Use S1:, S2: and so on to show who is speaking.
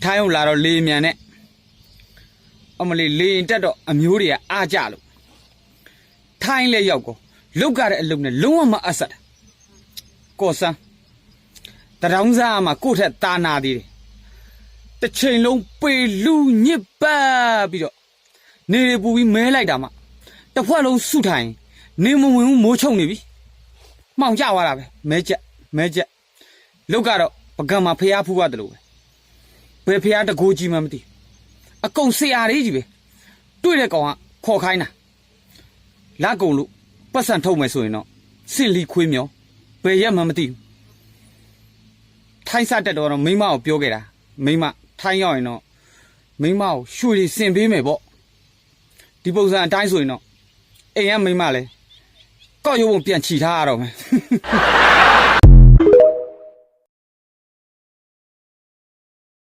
S1: ထိုင်းကိုလာတော့လေမြန်နဲ့အမလေးလေရင်တက်တော့အမျိုးတွေကအားကြလို့ထိုင်းလဲရောက်ကောလုတ်ကြတဲ့အလုပ်နဲ့လုံးဝမအပ်ဆက်တာကော်စမ်းတရောင်းစားမှာကိုယ့်ထက်တာနာသေးတယ်တစ်ချိန်လုံးပေလူညစ်ပတ်ပြီးတော့နေရပူပြီးမဲလိုက်တာမှတစ်ဖွဲ့လုံးစုထိုင်နေမဝင်ဘူးမိုးချုံနေပြီမှောင်ကြသွားတာပဲမဲချက်လုတ်ကတော့ပကံမှာဖျားဖူးရတယ်လို့ပဲဘယ်ဖျားတကိုးကြီးမှမသိအကုန်ဆရာလေးကြီးပဲတွေ့တဲ့ကောင်ကခေါ်ခိုင်းတာလက်ကုံလို့ပတ်စံထုတ်မယ်ဆိုရင်တော့စင်လီခွေးမြော်ဘယ်ရက်မှမသိဘူးထိုင်းစားတက်တော့မိမကိုပြောခဲ့တာမိမထိုင်းရောက်ရင်တော့မိမကိုရွှေတွေစင်ပေးမယ်ပေါ့ဒီပုံစံအတိုင်းဆိုရင်တော့အိမ်ကမိမလဲကောက်ရုံပုံပြန်ချီထားရတော့မယ်